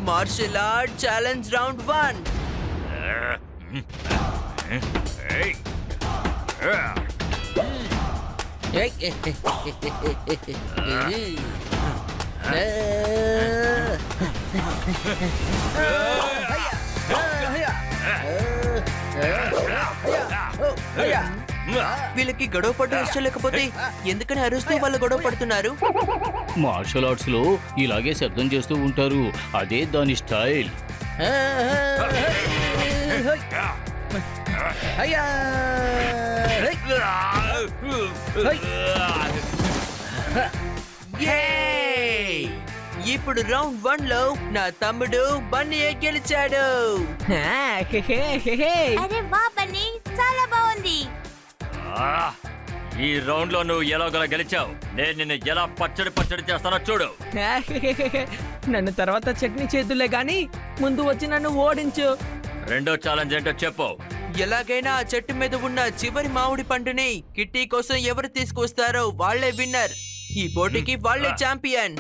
Martial art challenge round 1. వీళ్ళకి గొడవ పడడం ఇష్టం లేకపోతే ఎందుకని అరుస్తూ వాళ్ళు గొడవ పడుతున్నారు? మార్షల్ ఆర్ట్స్ లో ఇలాగే శబ్దం చేస్తూ ఉంటారు, అదే దాని స్టైల్. ఇప్పుడు రౌండ్ 1 లో నా తమ్ముడు బన్నీ గెలిచాడు. అరే వా బన్నీ, చాలా బాగుంది. ఈ రౌండ్ లో నువ్వు ఎలాగోలా గెలిచావు. నేను నిన్ను ఎలా పచ్చడి చేస్తానో చూడు. నన్ను తర్వాత చట్నీ చేతులే గాని ముందు వచ్చి నన్ను ఓడించు. రెండో ఛాలెంజ్ ఏంటో చెప్పు. ఎలాగైనా ఆ చెట్టు మీద ఉన్న చివరి మామిడి పండుని కిట్టి కోసం ఎవరు తీసుకొస్తారో వాళ్లే విన్నర్. ఈ పోటీకి వాళ్లే ఛాంపియన్.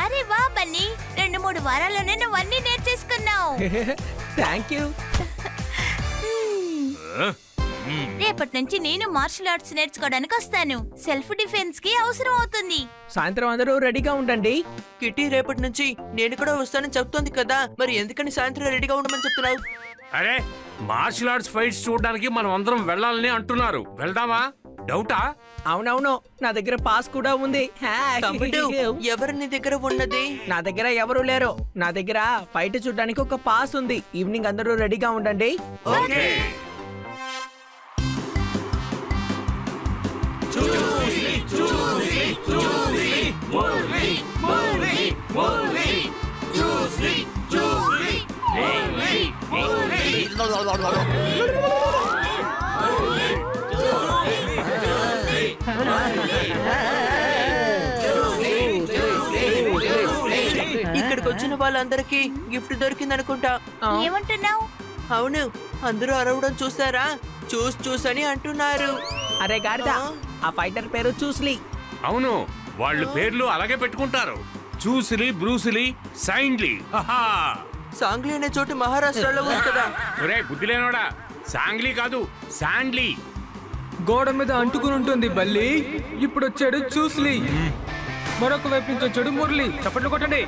అరే వా బన్నీ, 2-3 వారాల్లోనే నువ్వు అన్ని నేర్చేసుకున్నావు. Thank you. రేపటి నుంచి నేను మార్షల్ ఆర్ట్స్ నేర్చుకోవడానికి వస్తాను. సెల్ఫ్ డిఫెన్స్ కి అవసరం అవుతుంది. సాయంత్రం అందరూ రెడీగా ఉండండి. కిట్టి రేపటి నుంచి నేను కూడా వస్తానని చెప్తోంది కదా, మరి ఎందుకని సాయంత్రం రెడీగా ఉండమని చెప్తున్నావు? అరే, మార్షల్ ఆర్ట్స్ ఫైట్స్ చూడడానికి మనం అందరం వెళ్ళాలని అంటున్నారు. వెళ్దామా? డౌటా? అవునవును, నా దగ్గర పాస్ కూడా ఉంది. తమ్ముడు, ఎవరు నీ దగ్గర ఉన్నది? నా దగ్గర ఎవరు లేరు. నా దగ్గర ఫైట్ చూడడానికి ఒక పాస్ ఉంది. ఈవినింగ్ అందరూ రెడీగా ఉండండి. ఓకే. ఇక్కడికి వచ్చిన వాళ్ళందరికీ గిఫ్ట్ దొరికింది అనుకుంటా. ఏమంటున్నావు? అవును, అందరూ అరవడం చూసారా? చూసని అంటున్నారు. అరే గాడిద, ఆ ఫైటర్ పేరు చూస్లీ. అవును, వాళ్ళు పేర్లు అలాగే పెట్టుకుంటారు. చూసిలి, బ్రూసిలి, సైండ్లీ. సాంగ్లీ అనే చోటు మహారాష్ట్రలో ఉంది కదా. ఒరే బుద్ధి లేనోడా, సాంగ్లీ కాదు శాండ్లీ. గోడ మీద అంటుకుని ఉంటుంది బల్లి. ఇప్పుడు వచ్చాడు చూస్లీ, మరొక వైపు నుంచి వచ్చాడు మురళి. చప్పట్లు కొట్టండి.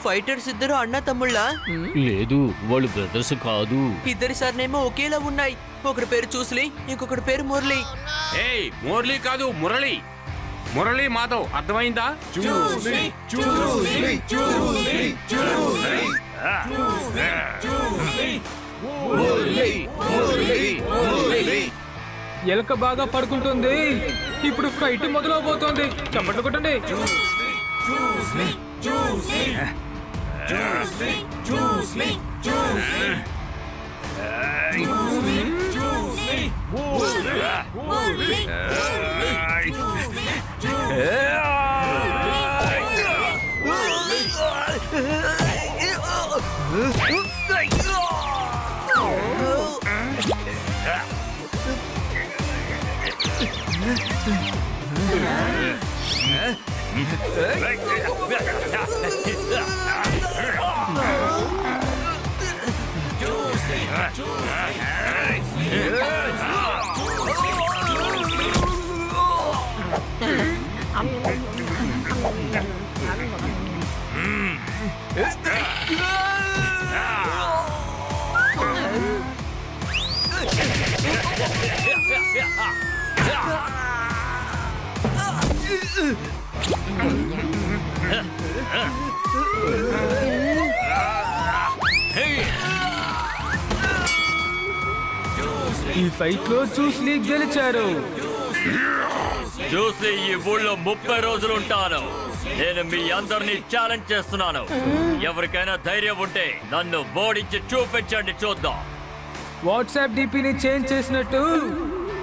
ఫైటర్స్ ఇద్దరు అన్న తమ్ముళ్ళ? లేదు, వాళ్ళు బ్రదర్స్ కాదు. ఇద్దరి సర్నేమో ఒకేలా ఉన్నాయి. ఒకరి పేరు చూస్లీ, ఇంకొకటి పేరు మురళి. ఏయ్, మురళి కాదు మురళి. మురళి మాధవ్, అర్థమైందా? ఎలక బాగా పడుకుంటుంది. ఇప్పుడు ఫైట్ మొదలవబోతోంది. చప్పట్లు కొట్టండి. Hey! ఈ ఫైట్ లో చూస్లీ గెలిచారు. చూసి ఈ ఊళ్ళో 30 రోజులు ఉంటాను. నేను మీ అందరినీ ఛాలెంజ్ చేస్తున్నాను. ఎవరికైనా ధైర్యం ఉంటే నన్ను ఓడించి చూపించండి, చూద్దాం. వాట్సాప్ డిపిని చేంజ్ చేసినట్టు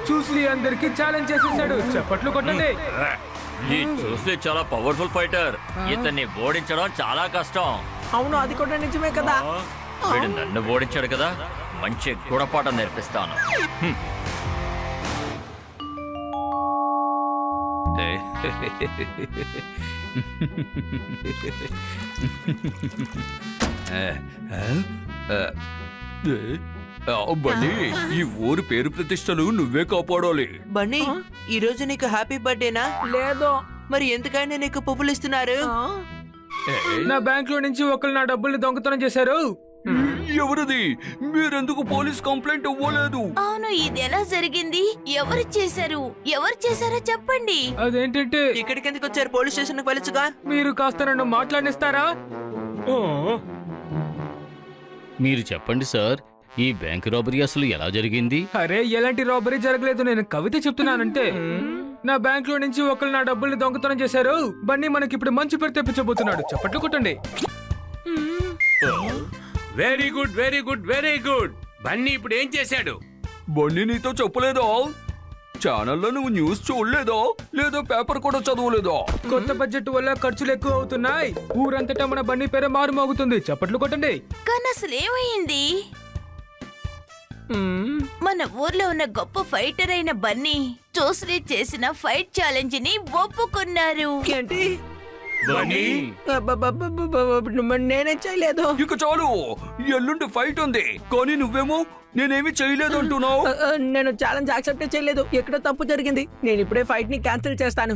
చూస్లీ అందరికి ఛాలెంజ్ చేసేసాడు. చప్పట్లు కొట్టండి. ఈ చూసి చాలా పవర్ఫుల్ ఫైటర్. ఇతన్ని ఓడించడం చాలా కష్టం. అవును, అది కూడా నిజమే కదా. వీడు నన్ను ఓడించాడు కదా, మంచి గుణపాఠం నేర్పిస్తాను. బన్నీ, ఈ ఊరు పేరు ప్రతిష్టలు నువ్వే కాపాడాలి. బన్నీ, ఈ రోజు నీకు హ్యాపీ బర్త్డేనా? లేదు. మరి ఎందుకైనా నీకు పువ్వులు ఇస్తున్నారు? నా బ్యాంక్ లో నుంచి ఒకళ్ళు నా డబ్బుల్ని దొంగతనం చేశారు. ఎవరిది? మీరెందుకు పోలీస్ కంప్లైంట్ ఇవ్వలేదు? అవును, ఇది ఎలా జరిగింది? ఎవరు చేశారో చెప్పండి. అదేంటంటే ఇక్కడికి ఎందుకు వచ్చారు? పోలీస్ స్టేషన్ వెళ్ళొచ్చుగా. మీరు కాస్త నన్ను మాట్లాడిస్తారా? మీరు చెప్పండి సార్, ఈ బ్యాంక్ రాబరీ అసలు ఎలా జరిగింది? అరే, ఎలాంటి రాబరీ జరగలేదు. నేను కవిత చెప్తున్నానంటే. నా బ్యాంక్ లో నుంచి ఒకళ్ళు నా డబ్బుల్ని దొంగతనం చేశారు. బన్నీ మనకి ఇప్పుడు మంచి పేరు తెప్పించబోతున్నాడు. చప్పట్లు కొట్టండి. Very good, very good, very good. Bunny ఇప్పుడు ఏం చేశాడు? బన్నీ నీతో చెప్పలేదా? ఛానల్లో నువ్వు న్యూస్ చూడలేదా? లేదా పేపర్ కూడా చదవలేదా? కొత్త బడ్జెట్ వల్ల ఖర్చులు ఎక్కువ అవుతున్నాయి. ఊరంతటా మన బన్నీ పేరు మారుమోగుతుంది. చప్పట్లు కొట్టండి. కానీ అసలు ఏమైంది? మన ఊర్లో ఉన్న గొప్ప ఫైటర్ అయిన బన్నీ చూస్లీ చేసిన ఫైట్ ఛాలెంజ్ ని ఒప్పుకున్నారు. ఏంటి? బన్నీ, నేనేం చేయలేదు. ఇక చాలు, ఎల్లుండి ఫైట్ ఉంది. కానీ నువ్వేమో నేనేమి చేయలేదు అంటున్నావు. నేను ఛాలెంజ్ యాక్సెప్ట్ చేయలేదు. ఎక్కడో తప్పు జరిగింది. నేను ఇప్పుడే ఫైట్ ని క్యాన్సిల్ చేస్తాను.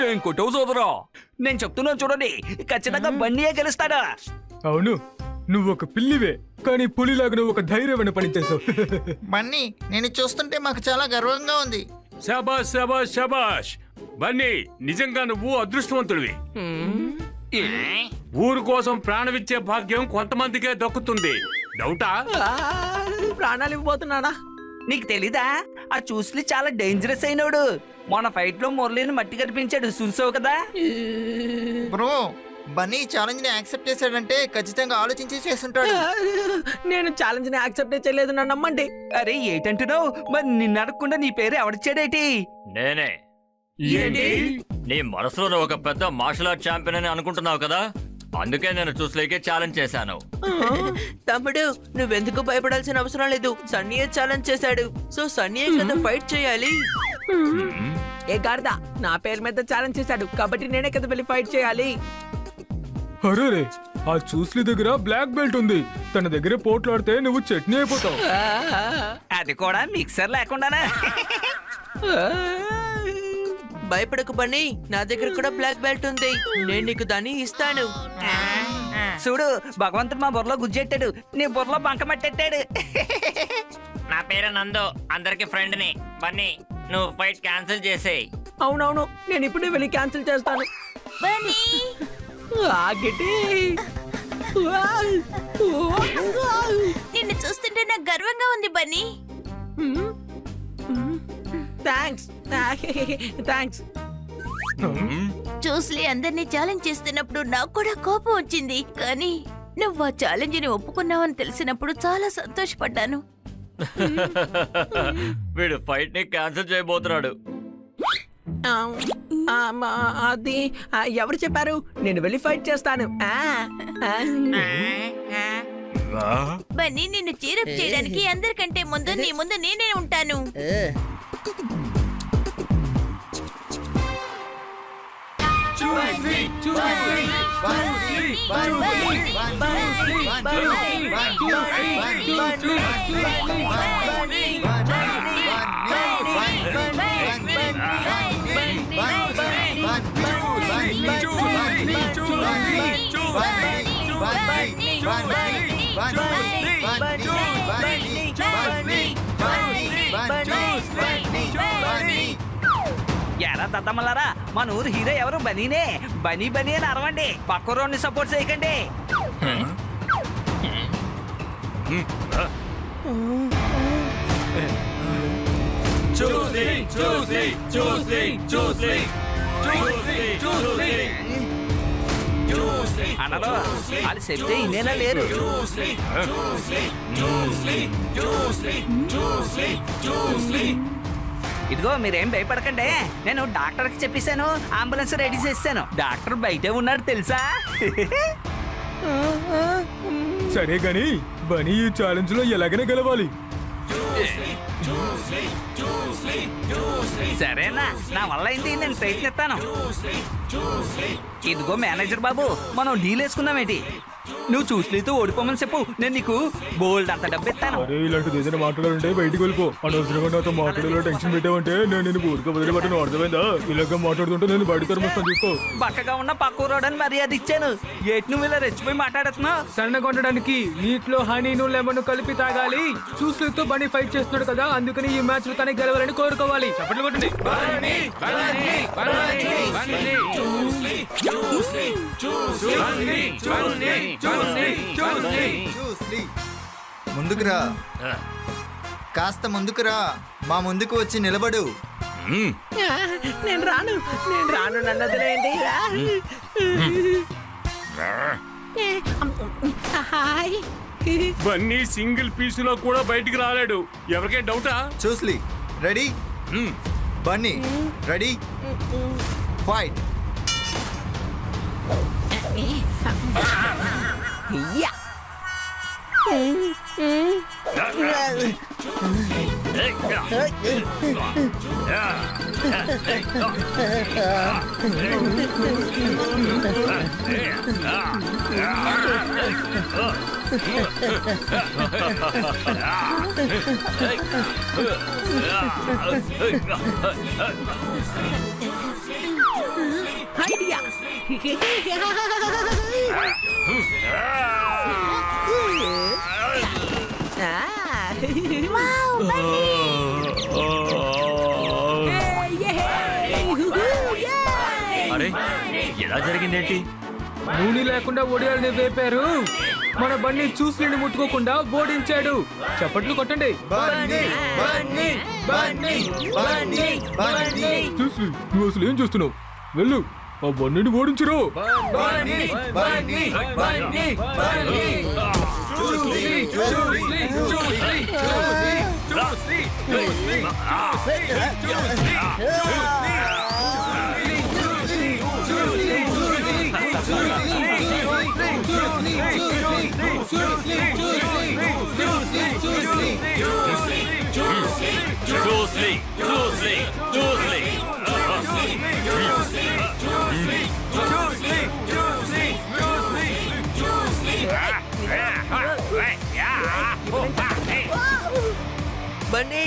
ఏం కొట్టావు సోదరా? నేను చెప్తున్నాను చూడండి, ఖచ్చితంగా బన్నీయే గెలుస్తాడా. అవును, నువ్వు ఒక పిల్లివే, కానీ పులిలాగా నువ్వు ఒక ధైర్యమైన పని చేసావు. బన్నీ, నేను చూస్తుంటే మాకు చాలా గర్వంగా ఉంది. శబాష్, శబాష్, శబాష్. బన్నీ, నిజంగా నువ్వు అదృష్టవంతుడివి. ఊరు కోసం ప్రాణమిచ్చే భాగ్యం కొంతమందికే దక్కుతుంది. డౌటా? ప్రాణాలు ఇవ్వబోతున్నాడా? నీకు తెలీదా? ఆ చూస్లీ చాలా డేంజరస్ అయినోడు. మన ఫైట్ లో మురళిని మట్టి కనిపించాడు, చూసావు కదా. బ్రో, బన్నీ ఛాలెంజ్ ని యాక్సెప్ట్ చేశాడంటే ఖచ్చితంగా ఆలోచించి చేస్తుంటాడు. నేను ఛాలెంజ్ ని యాక్సెప్ట్ చేయలేదు, నన్ను నమ్మండి. అరే ఏటంటున్నావు? మరి నిన్ను అడగకుండా నీ పేరు ఎవడిచ్చాడేటి? నేనే. ఏంటి? నీ మనసులో నువ్వు ఒక పెద్ద మార్షల్ ఆర్ట్ ఛాంపియన్ అని అనుకుంటున్నావు కదా, అందుకే నేను చూసలేకే ఛాలెంజ్ చేశాను. తమ్ముడు, నువ్వెందుకు భయపడాల్సిన అవసరం లేదు. సన్నీయే ఛాలెంజ్ చేశాడు, సో సన్నీయే కదా ఫైట్ చేయాలి. ఏ గాడిద, నా పేరు మీద ఛాలెంజ్ చేశాడు కాబట్టి నేనే కదా వెళ్ళి ఫైట్ చేయాలి. అరే, ఆ చూస్లీ దగ్గర బ్లాక్ బెల్ట్ ఉంది. తన దగ్గర పోట్లాడితే నువ్వు చట్నీ అయిపోతావు. అది కూడా మిక్సర్ లేకుండానా? భయపడకు బన్నీ, నా దగ్గర కూడా బ్లాక్ బెల్ట్ ఉంది. నేను నీకు దాన్ని ఇస్తాను. చూడు, భగవంతుడు మా బుర్రలో గుజ్జెట్టాడు, నీ బుర్రలో బంకమట్టెట్టాడు. నా పేరు నందు, అందరికి ఫ్రెండ్ ని. బన్నీ, నువ్వు ఫైట్ క్యాన్సిల్ చేసేయ్. అవునవును, నేను ఇప్పుడే వెళ్ళి క్యాన్సిల్ చేస్తాను. బన్నీ, ఆగిటి. నిన్ను చూస్తుంటే నాకు గర్వంగా ఉంది బన్నీ. థ్యాంక్స్. థ్యాంక్స్. చూస్లీ అందరినీ ఛాలెంజ్ చేస్తున్నప్పుడు నాకు కూడా కోపం వచ్చింది, కానీ నువ్వు ఆ ఛాలెంజ్ ని ఒప్పుకున్నావని తెలిసినప్పుడు చాలా సంతోషపడ్డాను. వీడు ఫైట్ ని క్యాన్సిల్ చేయబోతున్నాడు. అది ఎవరు చెప్పారు? నేను వెళ్ళి ఫైట్ చేస్తాను. బన్నీ, నిన్ను చీరప్ చేయడానికి అందరికంటే ముందు నీ ముందు నేనే ఉంటాను. Bunny! ఎరా దద్దమ్మలారా మన ఊరు హీరో ఎవరు బనీనే. బనీ బనీ అని అరవండి, పక్క రోడ్ని సపోర్ట్ చేయకండి. అనలో వాళ్ళు చెప్తే ఇన్నేనా లేరు. ఇదిగో మీరేం భయపడకండి, నేను డాక్టర్కి చెప్పేశాను, అంబులెన్స్ రెడీ చేస్తాను. డాక్టర్ బయటే ఉన్నాడు తెలుసా. సరే గాని బనీ ఈ ఛాలెంజ్ లో ఎలాగైనా గెలవాలి. సరేనా, నా వల్ల అయింది, నేను ప్రయత్నిస్తాను. ఇదిగో మేనేజర్ బాబు, మనం డీల్ వేసుకుందామేంటి? నువ్వు చూసితో ఓడిపోమని చెప్పు, నేను నీకు బోల్డ్ అంత డబ్బు ఇస్తాను. అరే ఇలాంటిది ఏదైనా మాట్లాడాలంటే బయటికి వెళ్ళిపో. అనవసరంగా నాతో మాట్లాడేలా టెన్షన్ పెట్టావంటే నేను నేను ఊరికే వదిలిపెట్టను, అర్థమైందా? ఇలాగ మాట్లాడుతుంటే నేను బయట తరమొస్తాను చూసుకో. బక్కగా ఉన్న పక్క రోడని మర్యాద ఇచ్చాను, ఏటి నువ్వు ఇలా రెచ్చిపోయి మాట్లాడుతున్నావు? సన్నగా ఉండడానికి నీటిలో హనీను లెమన్ కలిపి తాగాలి. చూసితో బనీ ఫైట్ చేస్తున్నాడు కదా, అందుకని ఈ మ్యాచ్ లో తనే గెలవాలని కోరుకోవాలి. చప్పట్లు కొట్టండి. ముందుకురా, కాస్త ముందుకురా, మా ముందుకు వచ్చి నిలబడు. నేను రాను నన్ను వదిలేయండి. హాయ్. బన్నీ సింగిల్ పీసులో కూడా బయటికి రాలేడు. ఎవరికే డౌటా? చూస్లీ ready, Bunny ready, fight. Yeah. Idea. అరే ఎలా జరిగిందేంటి? నూనె లేకుండా ఒడియాలని వేపారు, మన బండి చూసి ముట్టుకోకుండా ఓడించాడు. చప్పట్లు కొట్టండి. చూసి నువ్వు అసలు ఏం చేస్తున్నావు? వెళ్ళు, ఆ బండిని ఓడించరు. బన్నీ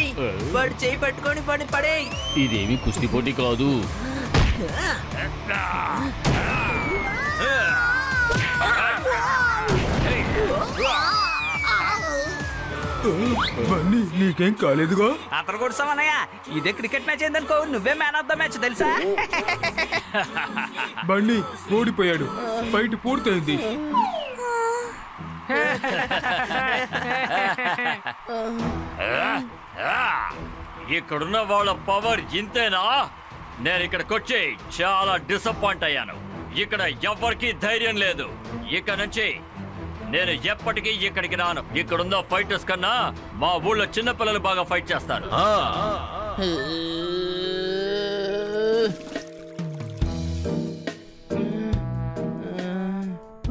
వాడు చేయి పట్టుకొని పని పడే. ఇదేమి కుస్తీ పోటీ కాదు. బండి నీకేం కాలేదుగా? అతను కూడా సమనయ్య, ఇదే క్రికెట్ మ్యాచ్ అయిందనుకో, నువ్వే మ్యాన్ ఆఫ్ ద మ్యాచ్ తెలుసా. బండి ఓడిపోయాడు, ఫైట్ పూర్తయింది. ఇక్కడున్న వాళ్ళ పవర్ ఇంతేనా? నేను ఇక్కడికి వచ్చి చాలా డిసప్పాయింట్ అయ్యాను. ఇక్కడ ఎవ్వరికి ధైర్యం లేదు. ఇక నుంచి నేను ఎప్పటికీ ఇక్కడికి రాను. ఇక్కడున్న ఫైటర్స్ కన్నా మా ఊళ్ళో చిన్నపిల్లలు బాగా ఫైట్ చేస్తారు.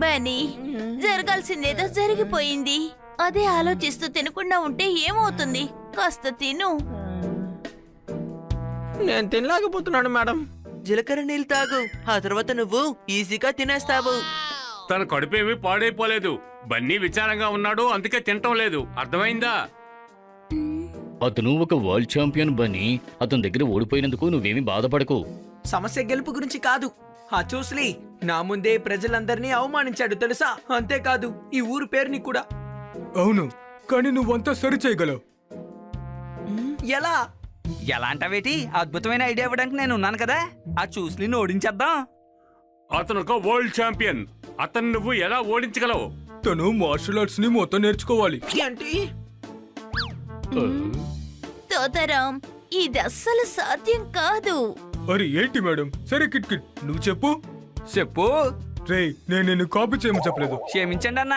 బనీ, జరగాల్సిందేదో జరిగిపోయింది. అదే ఆలోచిస్తూ తినకుండా ఉంటే ఏమవుతుంది? కాస్త తిను. నేను తినలేకపోతున్నాను మేడం. జీలకర్ర నీళ్ళు తాగు, ఆ తర్వాత నువ్వు ఈజీగా తినేస్తావు. తన కడుపేమీ పాడైపోలేదు. బన్నీ విచారంగా ఉన్నాడు, అందుకే తింటం లేదు. అర్థమైందా? అతను ఒక వరల్డ్ ఛాంపియన్ బన్నీ. అతని దగ్గర ఓడిపోయినందుకు నువ్వేమీ బాధపడకు. సమస్య గెలుపు గురించి కాదు. ఆ చూస్లీ నా ముందే ప్రజలందరినీ అవమానించాడు తెలుసా? అంతేకాదు ఈ ఊరు పేరుని కూడా. అవును, కానీ నువ్వంతా సరి చేయగలవు. ఎలా? ఎలా అంటావేటి? అద్భుతమైన ఐడియా ఇవ్వడానికి నేను ఉన్నాను కదా. ఆ చూసి ఓడించేద్దాం. అతను ఒక వరల్డ్ ఛాంపియన్. అతను నువ్వు ఎలా ఓడించగలవు? తను మార్షల్ ఆర్ట్స్ ని మొత్తం నేర్చుకోవాలి. ఏంటి? తోతారాం, ఇది అస్సలు సాధ్యం కాదు. అరే ఏంటి మేడం? సరే కిట్ కిట్ నువ్వు చెప్పు. చెప్పు. రే నేను నిన్ను కాపీ చేయమని చెప్పలేదు. క్షమించండి అన్న,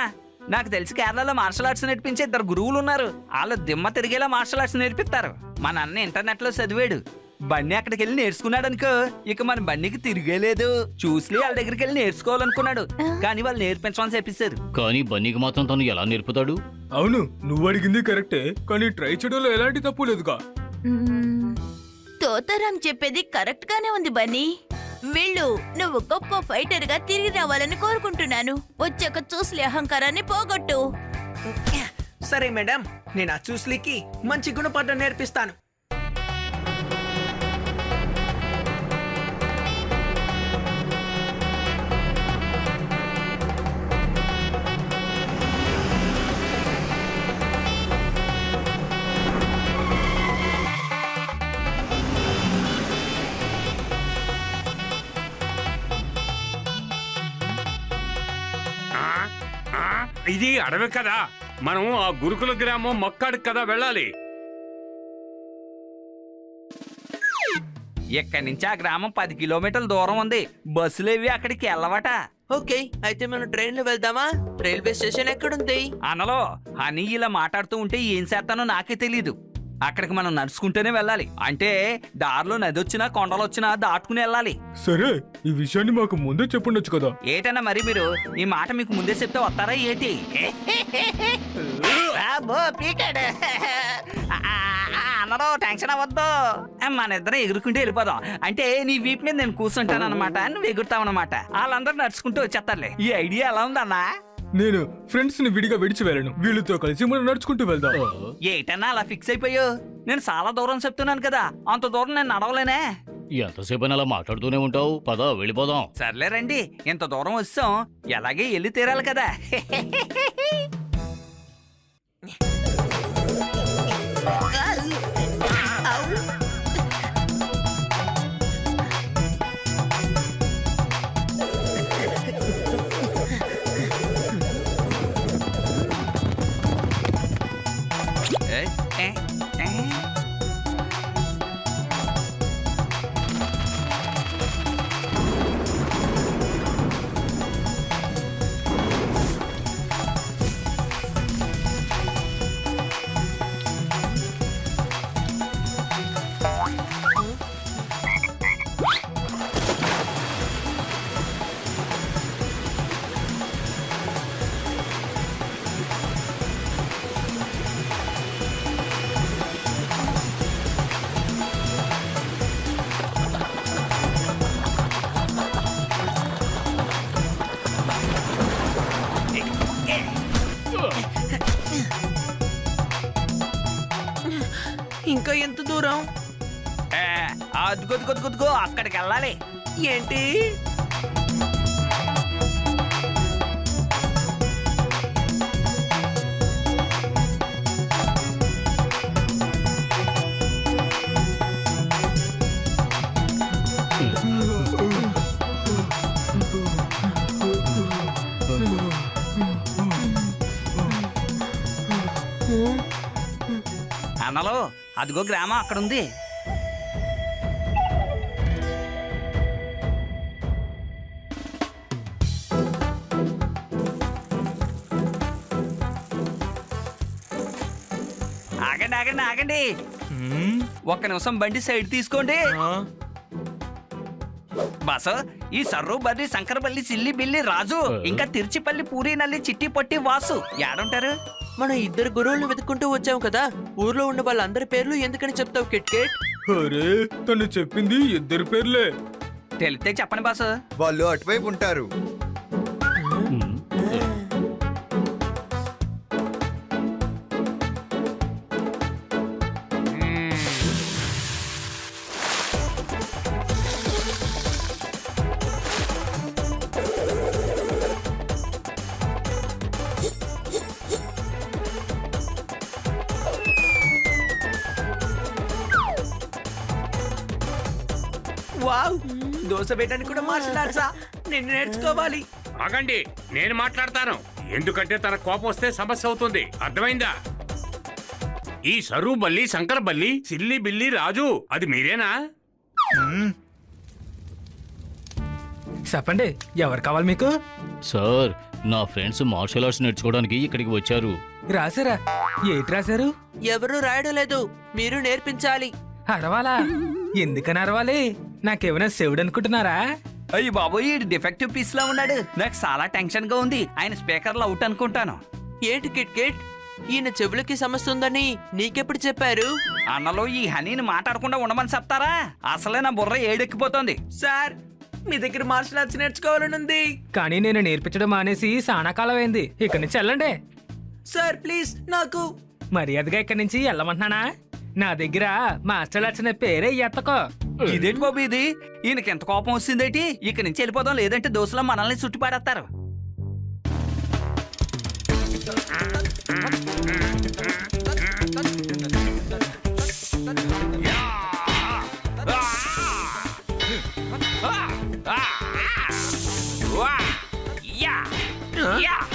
నాకు తెలిసి కేరళలో మార్షల్ ఆర్ట్స్ నేర్పించే 2 గురువులు ఉన్నారు. వాళ్ళు దిమ్మ తిరిగేలా మార్షల్ ఆర్ట్స్ నేర్పిస్తారు. మా నాన్న ఇంటర్నెట్ లో చదివాడు. బన్నీ అక్కడికి వెళ్ళి నేర్చుకున్నాడు అనుకో, ఇక మన బన్నీకి తిరిగేలేదు. చూసి వాళ్ళ దగ్గరికి వెళ్ళి నేర్చుకోవాలనుకున్నాడు, కానీ వాళ్ళు నేర్పించమని చెప్పేశారు. కానీ బన్నీకి మాత్రం తను ఎలా నేర్పుతాడు? అవును నువ్వు అడిగింది కరెక్టే, కానీ ట్రై చేయడంలో ఎలాంటి తప్పు లేదుగా. తోతారాం చెప్పేది కరెక్ట్ గానే ఉంది బన్నీ. వీళ్ళు నువ్వు గొప్ప ఫైటర్ గా తిరిగి రావాలని కోరుకుంటున్నాను. వచ్చాక చూసి అహంకారాన్ని పోగొట్టు. సరే మేడం, నేను ఆ చూస్లీకి మంచి గుణపాఠం నేర్పిస్తాను. ఇది అడవి కదా, మనం ఆ గురుకుల గ్రామం మక్కాడికి కదా వెళ్ళాలి. ఇక్కడి నుంచి ఆ గ్రామం 10 కిలోమీటర్ల దూరం ఉంది. బస్సులేవి అక్కడికి వెళ్ళవట. ఓకే, అయితే మనం ట్రైన్ లో వెళ్దామా? రైల్వే స్టేషన్ ఎక్కడుంది? అనలో అని ఇలా మాట్లాడుతూ ఉంటే ఏం చేస్తానో నాకే తెలీదు. అక్కడికి మనం నడుచుకుంటూనే వెళ్ళాలి. అంటే దారిలో నది వచ్చినా కొండలు వచ్చినా దాటుకుని వెళ్ళాలి. సరే ఈ విషయాన్ని మాకు ముందే చెప్పుండొచ్చు కదా. ఏటన్నా మరి మీరు ఈ మాట మీకు ముందే చెప్తే వస్తారా ఏంటి? అన్నరో టెన్షన్ అవ్వద్దు, మన ఇద్దరం ఎగురుకుంటూ వెళ్ళిపోదాం. అంటే నీ వీపు మీద నేను కూర్చుంటాను అనమాట, నువ్వు ఎగురుతావన్నమాట. వాళ్ళందరూ నడుచుకుంటూ వచ్చేస్తారులే. ఈ ఐడియా ఎలా ఉందన్నా? నేను ఫ్రెండ్స్ ని విడిగా విడిచి వెళ్ళను, వీళ్ళతో కలిసి మనం నడుచుకుంటూ వెళ్దాం. ఏటన్నా అలా ఫిక్స్ అయిపోయావు? నేను చాలా దూరం చెప్తున్నాను కదా, అంత దూరం నేను నడవలేనే. ఎంతసేపు అలా మాట్లాడుతూనే ఉంటావు? పద వెళ్ళిపోదాం. సర్లే రండి, ఇంత దూరం వచ్చాం, ఎలాగే వెళ్ళి తీరాలి కదా. ఇంకా ఎంత దూరం? అదిగొదిగొదిగొదిగో అక్కడికి వెళ్ళాలి. ఏంటి? అన్నలో అదిగో గ్రామం అక్కడుంది. ఆగండి ఆగండి ఆగండి, ఒక్క నిమిషం బండి సైడ్ తీసుకోండి. బస్ ఈ సర్రు బర్రి శంకరపల్లి సిల్లి బిల్లి రాజు ఇంకా తిరుచిపల్లి పూరి నల్లి చిట్టి పొట్టి వాసు ఏడుంటారు? మనం 2 గురువులను వెతుక్కుంటూ వచ్చాం కదా, ఊర్లో ఉన్న వాళ్ళందరి పేర్లు ఎందుకని చెప్తావు కిట్ కిట్? అరే తను చెప్పింది 2 పేర్లే. తెలితే చెప్పండి బాసు. వాళ్ళు అటువైపు ఉంటారు. వావ్, దోశ వేయడానికి కూడా మార్షల్ ఆర్ట్సా? నేను నేర్చుకోవాలి. ఆగండి, నేను మాట్లాడతాను. ఎందుకంటే తన కోపం వస్తే సమస్య అవుతుంది. అర్థమైందా? ఈ సరు బల్లి, శంకర బల్లి, సిల్లి బిల్లి, రాజు అది మీరేనా? చెప్పండి, ఎవరు కావాలి మీకు? సార్, నా ఫ్రెండ్స్ మార్షల్ ఆర్ట్స్ నేర్చుకోవడానికి ఇక్కడికి వచ్చారు. రాసారా? ఏంటి రాశారు? ఎవరూ రాయడం లేదు, మీరు నేర్పించాలి. అరవాలా? ఎందుకని అరవాలి? నాకేమైనా శివుడు అనుకుంటున్నారా? అయ్యి బాబోయ్, ఈ డిఫెక్టివ్ పీస్ లా ఉన్నాడు. నాకు చాలా టెన్షన్ గా ఉంది. ఆయన స్పీకర్ లో అవుట్ అనుకుంటాను. ఏంటి కిట్ కిట్, ఈయన చెవులకి సమస్య ఉందని నీకెప్పుడు చెప్పారు? అన్నలో ఈ హనీని మాట్లాడకుండా ఉండమని చెప్తారా? అసలే నా బుర్ర ఏడెక్కిపోతుంది. సార్, మీ దగ్గర మార్షల్ ఆర్ట్స్ నేర్చుకోవాలని ఉంది. కానీ నేను నేర్పించడం మానేసి చాలా కాలం అయింది. ఇక్కడి నుంచి వెళ్ళండి. సార్ ప్లీజ్, నాకు మర్యాదగా ఇక్కడి నుంచి వెళ్ళమంటున్నానా? నా దగ్గర మాస్టర్ ఆర్ట్స్ అనే పేరే ఎత్తకో. ఇదేంటి బాబు ఇది? ఈయనకి ఎంత కోపం వస్తుందేటి? ఇక్కడి నుంచి వెళ్ళిపోదాం, లేదంటే దోశలో మనల్ని చుట్టి పాడేస్తారు.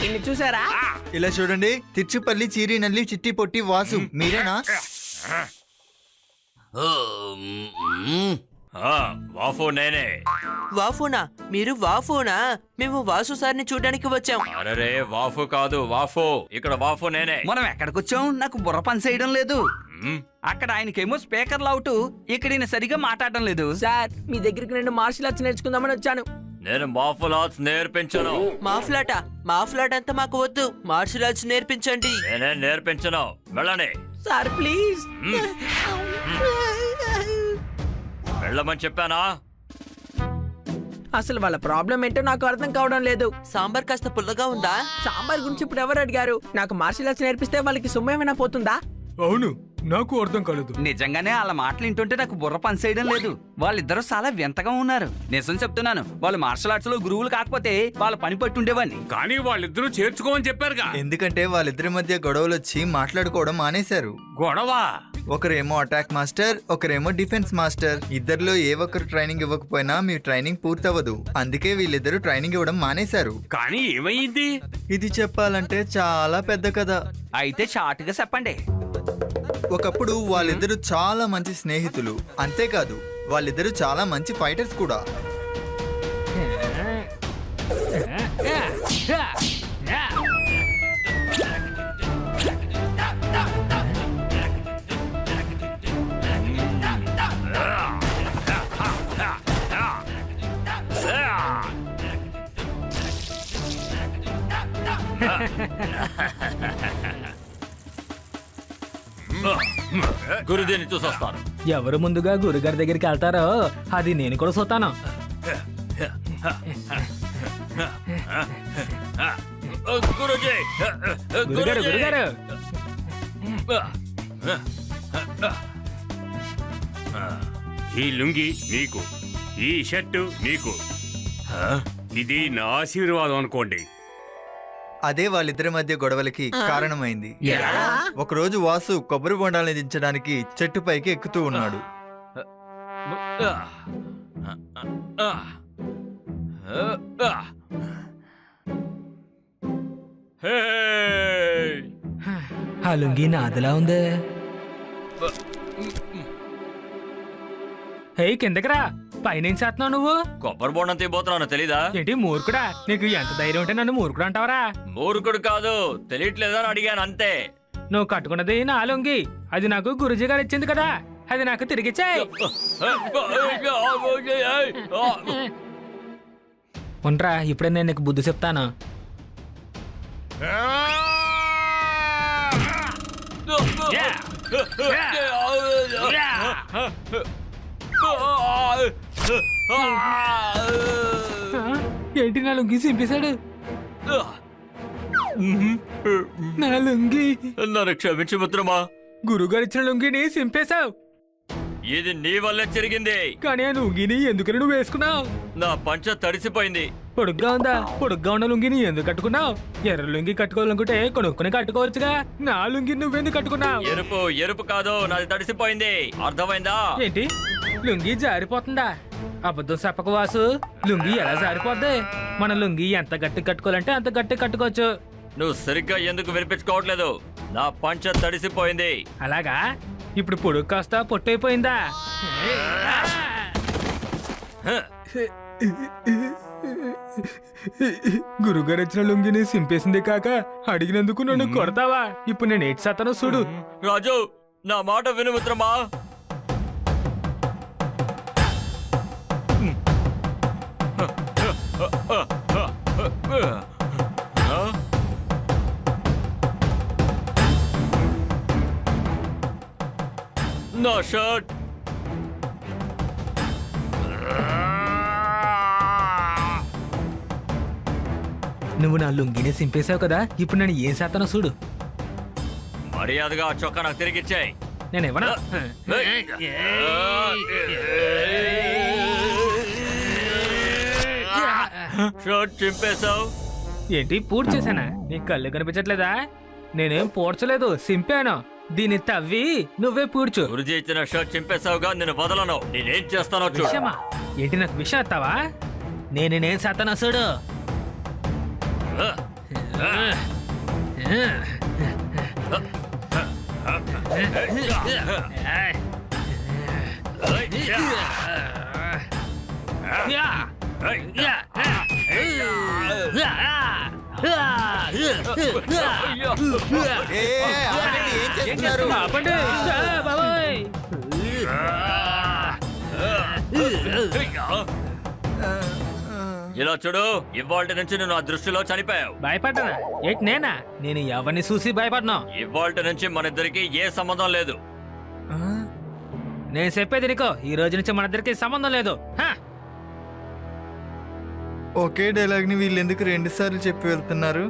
ఇన్ని చూసారా? ఇలా చూడండి, తిరుచుపల్లి, చీరి, నల్లి, చిట్టి, పొట్టి, వాసు మీరేనా? వాఫు నేనే. వాఫోనా? మీరు వాఫోనా? మేము వాసు సార్ని చూడడానికి వచ్చాం. అరే వాఫు కాదు, వాఫు. ఇక్కడ వాఫు నేనే. మనం ఎక్కడికొచ్చాం? నాకు బుర్ర పని చేయడం లేదు. మ్మ్. అక్కడ ఆయనకేమో స్పీకర్లు అవుట్, ఇక్కడ ఈయన సరిగా మాట్లాడడం లేదు. సార్, మీ దగ్గరికి నేను మార్షల్ ఆర్ట్స్ నేర్చుకుందామని వచ్చాను. నేను మార్షల్ ఆర్ట్స్ నేర్పించను. మాఫ్లాట్ అంతా మాకు వద్దు, మార్షల్ ఆర్ట్స్ నేర్పించండి. నేనే నేర్పించను. వెళ్ళండి. Sir please. వెళ్ళమని చెప్పానా? అసలు వాళ్ళ ప్రాబ్లం ఏంటో నాకు అర్థం కావడం లేదు. సాంబార్ కాస్త పుల్లగా ఉందా? సాంబార్ గురించి ఇప్పుడు ఎవరు అడిగారు? నాకు మార్షల్ ఆర్ట్స్ నేర్పిస్తే వాళ్ళకి సొమ్ము ఏమైనా పోతుందా? అవును, నాకు అర్థం కాలేదు. నిజంగానే వాళ్ళ మాటలు వింటుంటే నాకు బుర్ర పని చేయడం లేదు. వాళ్ళిద్దరూ చాలా వింతగా ఉన్నారు. నిజం చెప్తున్నాను, వాళ్ళు మార్షల్ ఆర్ట్స్ లో గురువులు కాకపోతే వాళ్ళ పని పట్టుండేవాడిని. కానీ వాళ్ళిద్దరూ చేర్చుకోమని చెప్పారుగా. ఎందుకంటే వాళ్ళిద్దరి మధ్య గొడవలు వచ్చి మాట్లాడుకోవడం మానేశారు. గొడవ? ఒకరేమో అటాక్ మాస్టర్, ఒకరేమో డిఫెన్స్ మాస్టర్. ఇద్దరిలో ఏ ఒక్కరు ట్రైనింగ్ ఇవ్వకపోయినా మీ ట్రైనింగ్ పూర్తవదు. అందుకే వీళ్ళిద్దరూ ట్రైనింగ్ ఇవ్వడం మానేశారు. కానీ ఏమైంది? ఇది చెప్పాలంటే చాలా పెద్ద కథ. అయితే షార్ట్గా చెప్పండి. ఒకప్పుడు వాళ్ళిద్దరూ చాలా మంచి స్నేహితులు. అంతేకాదు, వాళ్ళిద్దరూ చాలా మంచి ఫైటర్స్ కూడా. గురుదేని చూసొస్తాను. ఎవరు ముందుగా గురుగారి దగ్గరికి వెళ్తారో అది నేను కూడా చూస్తాను. గురుజీ, గురుగారు గురుగారు ఈ లుంగి నీకు, ఈ షర్టు నీకు. ఇది నా ఆశీర్వాదం అనుకోండి. అదే వాళ్ళిద్దరి మధ్య గొడవలకి కారణమైంది. ఒకరోజు వాసు కొబ్బరి బొండాలని దించడానికి చెట్టు పైకి ఎక్కుతూ ఉన్నాడు. ఆ లుంగి నాదిలా ఉంది. హే, కిందకిరా. పైన చేస్తున్నావు నువ్వు? కొబ్బరి బొండం తీయబోతున్నాను, తెలీదా? ఏంటి మూర్ఖుడా? నీకు ఎంత ధైర్యం ఉంటే నన్ను మూర్ఖుడు అంటావరా? మూర్ఖుడు కాదు, తెలియట్లేదని అడిగాను అంతే. నువ్వు కట్టుకున్నది నా లుంగి. అది నాకు గురుజీ గారు ఇచ్చింది కదా, అది నాకు తిరిగిచ్చాయి. ఉండరా, ఇప్పుడే నేను నీకు బుద్ధి చెప్తాను. ఏంటి నా లుంగి చింపేశాడు? నా లుంగి. నన్ను క్షమించు మిత్రమా. గురుగారు ఇచ్చిన లుంగిని చింపేశావు. ఇది నీ వల్లే జరిగింది. కానీ ఆ లుంగిని ఎందుకని నువ్వు వేసుకున్నావు? నా పంచ తడిసిపోయింది. పొడుగ్గా ఉందా? పొడుగ్గా ఉన్న లుంగిని ఎందుకు కట్టుకున్నావు? ఎర్ర లుంగి కట్టుకోవాలనుకుంటే కొనుక్కుని కట్టుకోవచ్చుగా. నా లుంగి నువ్వెందుకు కట్టుకున్నావు? ఎరుపు కాదు, నాది తడిసిపోయింది. అర్థమైందా? ఏంటి లుంగీ జారిపోతుందా? అబద్ధం చెప్పక వాసు, లుంగీ ఎలా జారిపోద్ది? మన లుంగీ ఎంత గట్టి కట్టుకోవాలంటే అంత గట్టి కట్టుకోవచ్చు. నువ్వు సరిగ్గా ఎందుకు వినిపించుకోవట్లేదు? నా పంచ తడిసిపోయింది. అలాగా? ఇప్పుడు పొడుగు కాస్త పొట్టయిపోయిందా? గురుగారు ఇచ్చిన లుంగిని సింపేసింది కాక అడిగినందుకు నన్ను కొడతావా? ఇప్పుడు నేను ఏటి సతను చూడు. రాజు, నా మాట విను మిత్రమా. నా షర్ట్. నువ్వు నా లుంగిని సింపేశావు కదా, ఇప్పుడు నేను ఏం చేస్తానో చూడు. మర్యాదగా ఆ చొక్కా నాకు తిరిగిచ్చాయి. నేను ఇవ్వనా? షర్ట్ చింపేశావు. ఏంటి పూడ్చి చేశానా? నీ కళ్ళు కనిపించట్లేదా? నేనేం పూడ్చలేదు, సింపాను. దీన్ని తవ్వి నువ్వే పూడ్చు. గురుజీ ఇచ్చిన షర్ట్ చింపేశావుగా, నేను వదలను. నేనేం చేస్తానో చూడు. విషయమా? ఏంటి నాకు విషయం వస్తావా? నేనేం చేస్తానో చూడు. ఏం చేస్తున్నారు? ఆపండి. బాబోయ్. ఇలా చూడు, ఇవాల్టి నుంచి నువ్వు నా దృష్టిలో చనిపోయావు. భయపడ్డానా? ఏంటి నేనా? నేను ఎవరిని చూసి భయపడ్నా? ఇవాల్టి నుంచి మన ఇద్దరికి ఏ సంబంధం లేదు. నేను చెప్పేది నీకో, ఈ రోజు నుంచి మన ఇద్దరికి సంబంధం లేదు. హా? ఒకే డైలాగ్ ని వీళ్ళెందుకు 2 సార్లు చెప్పి వెళ్తున్నారు?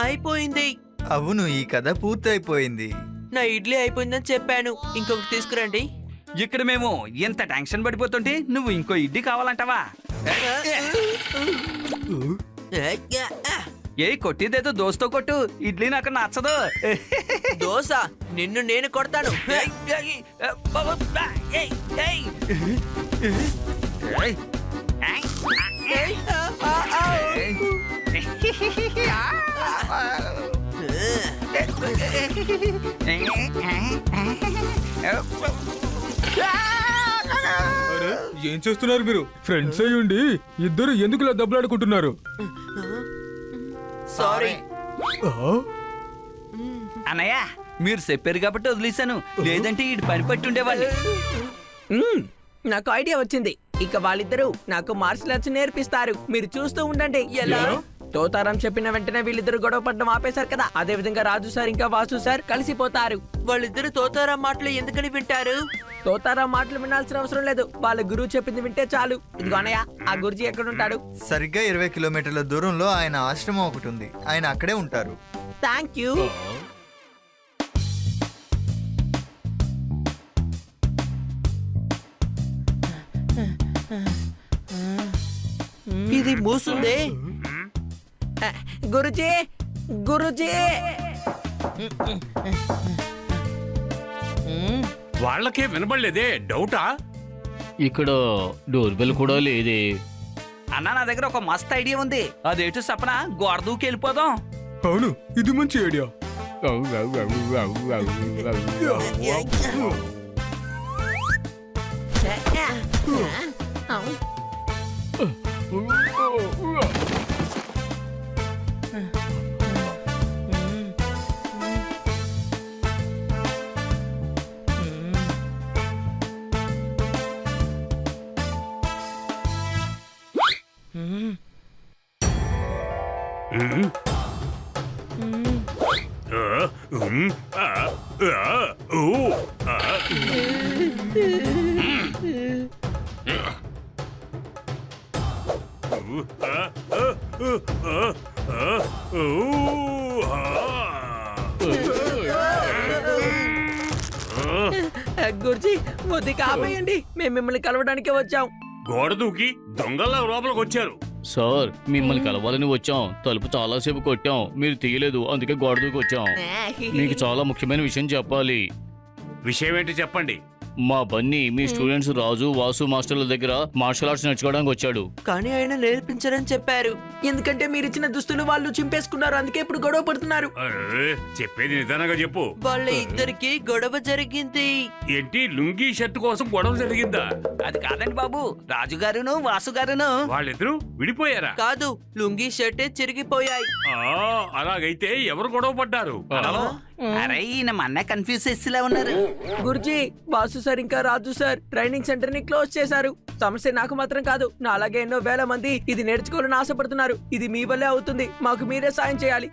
అయిపోయింది. అవును, ఈ కథ పూర్తయిపోయింది. నా ఇడ్లీ అయిపోయిందని చెప్పాను. ఇంకొకటి తీసుకురండి. ఇక్కడ మేము ఎంత టెన్షన్ పడిపోతుంటే నువ్వు ఇంకో ఇడ్లీ కావాలంటావా? ఏ కొట్టిదేదో దోస్తో కొట్టు, ఇడ్లీ నాకు నచ్చదు. దోశ నిన్ను నేను కొడతాను. ఏం చేస్తున్నారు మీరు? ఫ్రెండ్స్ అయ్యుండి ఇద్దరు ఎందుకు ఇలా దెబ్బలాడుకుంటున్నారు? సారీ. అన్నయ్య, మీరు చెప్పారు కాబట్టి వదిలేశాను, లేదంటే ఈ పని పట్టి ఉండేవాళ్ళు. నాకు ఐడియా వచ్చింది. ఇక వాళ్ళిద్దరూ నాకు మార్షల్ ఆర్ట్స్ నేర్పిస్తారు. మీరు చూస్తూ ఉండండి. ఎలా? తోతారం చెప్పిన వెంటనే వీళ్ళిద్దరు గొడవ పడడం ఆపేశారు కదా, అదే విధంగా రాజు సార్ ఇంకా వాసు సార్ కలిసిపోతారు. వాళ్ళిద్దరు తోతారా మాటలు ఎందుకని వింటారు? తోతారా మాటలు వినాల్సిన అవసరం లేదు, వాళ్ళ గురువు చెప్పింది వింటే చాలు. ఇదిగో అన్నయ్య, ఆ గురుజీ ఎక్కడుంటాడు? సరిగ్గా 20 కిలోమీటర్ల దూరంలో ఆయన ఆశ్రమం ఒకటి ఉంది. ఆయన అక్కడే ఉంటారు. Thank you. ఇది మూసుందే. గురుజీ, గురుజీ. వాళ్ళకే వినబడలేదే, డౌటా? ఇక్కడ డోర్ బెల్ కూడా లేదే. అన్న, నా దగ్గర ఒక మస్త్ ఐడియా ఉంది. అదేటో చెప్పనా? గోడ దూకి వెళ్ళిపోదాం. అవును, ఇది మంచి ఐడియా. గురుజీ, వద్దు, కాపేయండి. మేము మిమ్మల్ని కలవడానికి వచ్చాం. గోడ దూకి దొంగల లోపలికి వచ్చారు. సార్ మిమ్మల్ని కలవాలని వచ్చాం. తలుపు చాలాసేపు కొట్టాం, మీరు తీయలేదు, అందుకే గోడ దూకి వచ్చాం. మీకు చాలా ముఖ్యమైన విషయం చెప్పాలి. విషయం ఏంటి చెప్పండి. మా బన్నీ మీ స్టూడెంట్స్ రాజు, వాసు మాస్టర్ల దగ్గర మార్షల్ ఆర్ట్స్ నేర్చుకోవడానికి వచ్చాడు. కానీ ఆయన నేర్పించరని చెప్పారు. ఎందుకంటే మీరిచ్చిన దుస్తులు వాళ్ళు చింపేసుకున్నారు, అందుకే ఇప్పుడు గొడవ పడుతున్నారు. అరే, చెప్పేది నిదానంగా చెప్పు. వాళ్ళ ఇద్దరికి గొడవ జరిగింది. ఏంటి, లుంగీ షర్ట్ కోసం గొడవ జరిగిందా? అది కాదండి బాబు, రాజుగారును వాసుగారును. వాళ్ళిద్దరూ విడిపోయారా? కాదు, లుంగీ షర్టే చిరిగిపోయాయి. అలాగైతే ఎవరు గొడవ పడ్డారు? అరే ఈయన మన్న కన్ఫ్యూజ్ చేసేలా ఉన్నారు. గురుజీ, వాసు సార్ ఇంకా రాజు సార్ ట్రైనింగ్ సెంటర్ ని క్లోజ్ చేశారు. సమస్య నాకు మాత్రం కాదు, నా అలాగే ఎన్నో వేల మంది ఇది నేర్చుకోవాలని ఆశపడుతున్నారు. ఇది మీ వల్లే అవుతుంది, మాకు మీరే సాయం చేయాలి.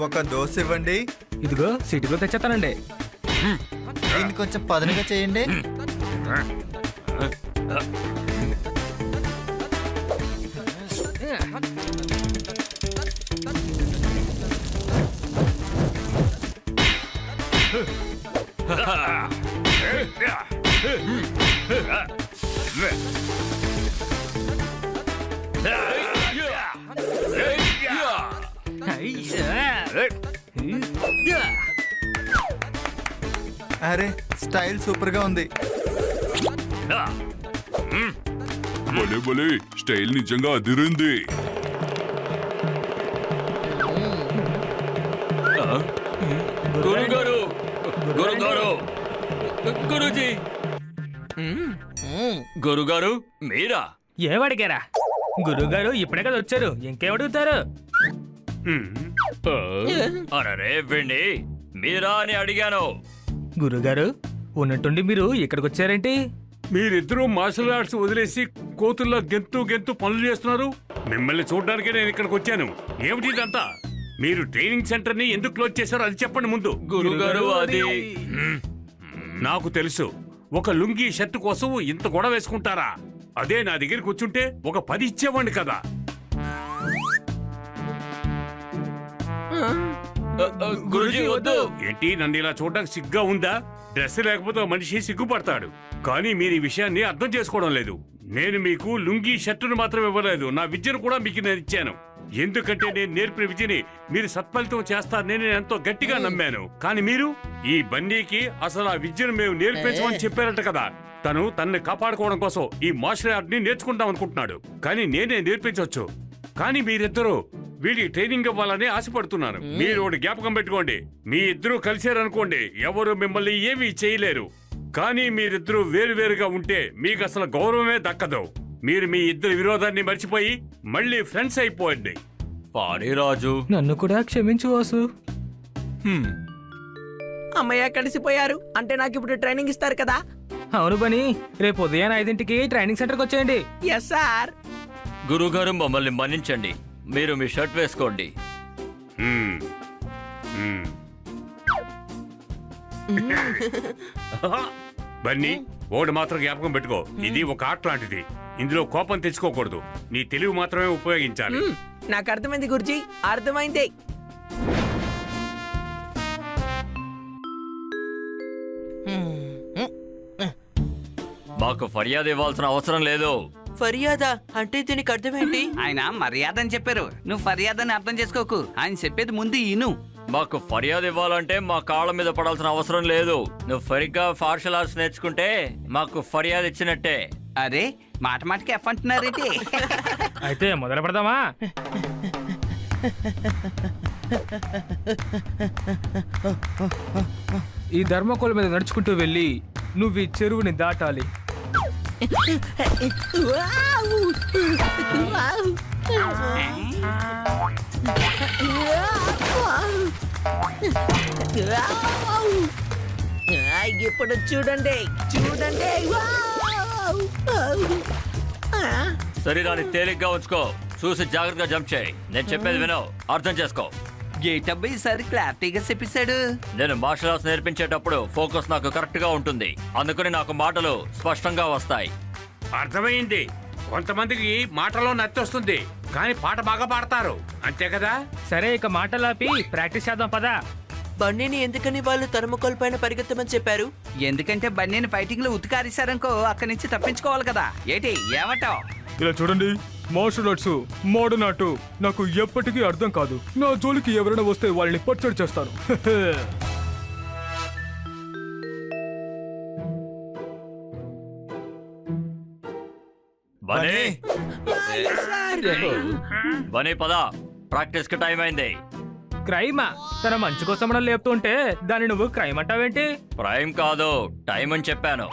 ఒక దోశ ఇవ్వండి. ఇదిగో సిటీలో తెచ్చేస్తానండి. దీన్ని కొంచెం పదునుగా చేయండి. అరే, స్టైల్ సూపర్ గా ఉంది. భలే భలే, స్టైల్ నిజంగా అదిరింది. గురుగారు, గురుగారు, గురుజీ, గురుగారు మీరా? ఏమడిగారా? గురుగారు ఇప్పుడే కదా వచ్చారు, ఇంకేమడుగుతారు? అరే వెండి, మీరా అని అడిగాను. గురుగారు ఉన్నట్టుండి మీరు ఇక్కడికి వచ్చారేంటి? మీరిద్దరూ మార్షల్ ఆర్ట్స్ వదిలేసి కోతుల్లో గెంతు గెంతు పనులు చేస్తున్నారు. మిమ్మల్ని చూడడానికే నేను ఇక్కడికి వచ్చాను. ఏమిటి ఇదంతా? మీరు ట్రైనింగ్ సెంటర్ ని ఎందుకు క్లోజ్ చేశారో అది చెప్పండి ముందు. గురుగారు అది నాకు తెలుసు, ఒక లుంగీ షర్ట్ కోసం ఇంత గొడవ వేసుకుంటారా? అదే నా దగ్గరికి వచ్చుంటే ఒక 10 ఇచ్చేవాడిని కదా. గురుజీ వద్దు. ఏంటి, నన్ను ఇలా చూడడానికి సిగ్గా ఉందా? డ్రెస్ లేకపోతే ఒక మనిషి సిగ్గుపడతాడు. కానీ మీరు ఈ విషయాన్ని అర్థం చేసుకోవడం లేదు. నేను మీకు లుంగీ షర్టును మాత్రం ఇవ్వలేదు, నా విద్యను కూడా మీకు నేను ఇచ్చాను. ఎందుకంటే నేను నేర్పిన విద్యని మీరు సత్ఫలితం చేస్తారని నేను ఎంతో గట్టిగా నమ్మాను. కానీ మీరు ఈ బన్నీకి అసలు ఆ విద్యను మేము నేర్పించమని చెప్పారట కదా. తనని కాపాడుకోవడం కోసం ఈ మార్షల్ ఆర్ట్ ని నేర్చుకుంటాం అనుకుంటున్నాడు. కానీ నేనే నేర్పించవచ్చు. కానీ మీరిద్దరూ వీడికి ట్రైనింగ్ ఇవ్వాలని ఆశపడుతున్నారు. మీరు ఒకటి జ్ఞాపకం పెట్టుకోండి, మీ ఇద్దరూ కలిశారనుకోండి ఎవరు మిమ్మల్ని ఏమీ చేయలేరు. కానీ మీరిద్దరూ వేరువేరుగా ఉంటే మీకు అసలు గౌరవమే దక్కదు. మీరు మీ ఇద్దరు విరోధాన్ని మర్చిపోయి మళ్ళీ ఫ్రెండ్స్ అయిపోండి. పాడిరాజు, నన్ను కూడా క్షమించు వాసు. అమ్మయ్య, కలిసిపోయారు అంటే నాకు ఇప్పుడు ట్రైనింగ్ ఇస్తారు కదా. అవును బని, రేపు ఉదయం 5ంటికి ట్రైనింగ్ సెంటర్కి వచ్చేయండి. Yes sir. గురుగారు మమ్మల్ని మన్నించండి, మీరు మీ షర్ట్ వేసుకోండి. బన్నీ, ఒకటి మాత్రం జ్ఞాపకం పెట్టుకో, ఇది ఒక ఆట లాంటిది. ఇందులో కోపం తెచ్చుకోకూడదు, నీ తెలివి మాత్రమే ఉపయోగించాలి. నాకు అర్థమైంది గురుజీ, అర్థమైంది. మాకు ఫర్యాదు ఇవ్వాల్సిన అవసరం లేదు. ఫర్యాదా అంటే దీనికి అర్థమేంటి? ఆయన మర్యాద అని చెప్పారు, నువ్వు ఫర్యాద అని అర్థం చేసుకోకు. ఆయన చెప్పేది ముందు ఈను. మాకు ఫర్యాదు ఇవ్వాలంటే మా కాళ్ళ మీద పడాల్సిన అవసరం లేదు. నువ్వు సరిగ్గా మార్షల్ ఆర్ట్స్ నేర్చుకుంటే మాకు ఫర్యాదు ఇచ్చినట్టే. అరే మాట మాటకి ఎఫ్ అంటున్నారేంటి? అయితే మొదలు పెడదామా? ఈ ధర్మకోల్ మీద నడుచుకుంటూ వెళ్ళి నువ్వు ఈ చెరువుని దాటాలి. ఇప్పుడు చూడండి చూడండి. శరీరాన్ని తేలిగ్గా ఉంచుకో, చూసి జాగ్రత్తగా జంప్ చేయి. నేను చెప్పేది విను, అర్థం చేసుకో. గేట్ అబ్బాయి ఈసారి క్లారిటీగా చెప్పేశాడు. నేను మార్షల్ ఆర్ట్స్ నేర్పించేటప్పుడు ఫోకస్ నాకు కరెక్ట్ గా ఉంటుంది, అందుకని నాకు మాటలు స్పష్టంగా వస్తాయి. అర్థమైంది. కొంతమందికి మాటలో నత్తి వస్తుంది, కానీ పాట బాగా పాడతారు, అంతే కదా. సరే, ఇక మాటలాపి ప్రాక్టీస్ చేద్దాం పదా. బన్నీని ఎందుకని వాళ్ళు థర్మోకోల్ పైన పరిగెత్తమని చెప్పారు? ఎందుకంటే బన్నీని ఫైటింగ్ లో ఉతికారేశారనుకో అక్కడి నుంచి తప్పించుకోవాలి కదా. ఏంటి ఏమంటావ్? ఇలా చూడండి, మార్షల్ ఆర్ట్స్ మోడర్న్ ఆర్ట్ నాకు ఎప్పటికీ అర్థం కాదు. నా జోలికి ఎవరైనా వస్తే వాళ్ళని పచ్చడి చేస్తాను. బనీ బనీ పద, ప్రాక్టీస్ కి టైం అయింది. క్రైమా? తన మంచి కోసం మనం లేపుతుంటే దాన్ని నువ్వు క్రైమ్ అంటావేంటి? ప్రైమ్ కాదు, టైం అని చెప్పాను.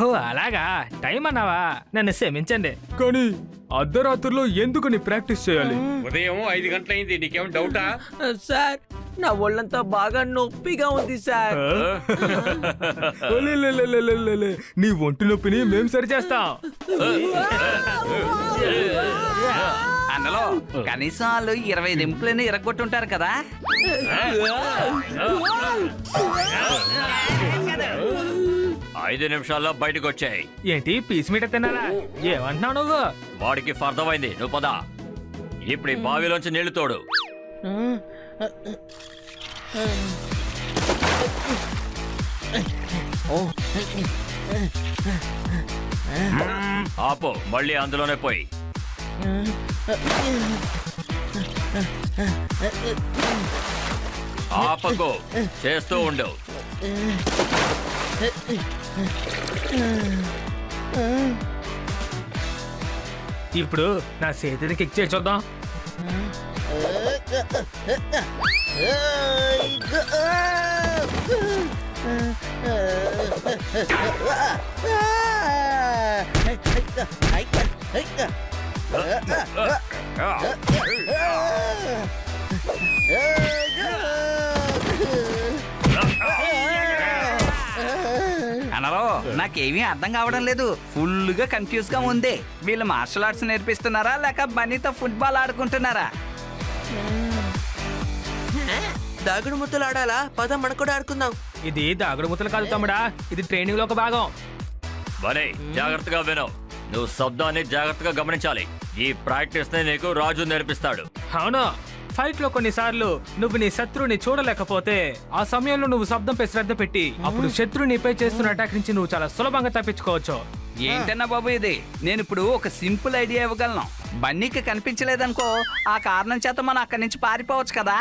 ఓ అలాగా, టైం అన్నావా? నన్ను క్షమించండి. కానీ అర్ధరాత్రిలో ఎందుకు నీ ప్రాక్టీస్ చేయాలి? ఉదయం 5 గంటలైంది, నీకేం డౌటా? సార్ నా ఒళ్ళంతా బాగా నొప్పిగా ఉంది సార్. లే. నీ ఒంటి నొప్పిని మేం సరి చేస్తాం. అందులో కనీసం వాళ్ళు 20 ఎముకలని ఇరగొట్టుంటారు కదా. 5 నిమిషాల్లో బయటకు వచ్చాయి. ఏంటి పీస్ మీట తిన్నారా? ఏమంటున్నావు నువ్వు? వాడికి అర్థమైంది, నువ్వు పద. ఇప్పుడు ఈ బావిలోంచి నీళ్లు తోడు. ఆపు, మళ్ళీ అందులోనే పోయి. ఆపకు, చేస్తూ ఉండు. ఇప్పుడు నా చేతిని కిక్ చేసి చూద్దాం. అనలో నాకేమీ అర్థం కావడం లేదు. ఫుల్ గా కన్ఫ్యూజ్ గా ఉంది. వీళ్ళు మార్షల్ ఆర్ట్స్ నేర్పిస్తున్నారా లేక బన్నీతో ఫుట్బాల్ ఆడుకుంటున్నారా? దాగుడు ముద్దలు ఆడాలా? పద, మన కూడా ఆడుకుందాం. ఇది దాగుడు ముత్తలు కాదు తమ్ముడా, ఇది ట్రైనింగ్ లో ఒక భాగం. బనే, జాగ్రత్తగా విను. నువ్వు శబ్దాన్ని జాగ్రత్తగా గమనించాలి. ఈ ప్రాక్టీస్ ని నీకు రాజు నేర్పిస్తాడు. అవును, ఫైట్ లో కొన్నిసార్లు నువ్వు నీ శత్రువుని చూడలేకపోతే ఆ సమయంలో నువ్వు శబ్దంపై శ్రద్ధ పెట్టి అప్పుడు శత్రువు నీపై చేస్తున్న అటాక్ నుంచి నువ్వు చాలా సులభంగా తప్పించుకోవచ్చు. ఏంటన్నా బాబు ఇది? నేను ఇప్పుడు ఒక సింపుల్ ఐడియా ఇవ్వగలను. బన్నీకి కనిపించలేదనుకో, ఆ కారణం చేత మనం అక్కడి నుంచి పారిపోవచ్చు కదా.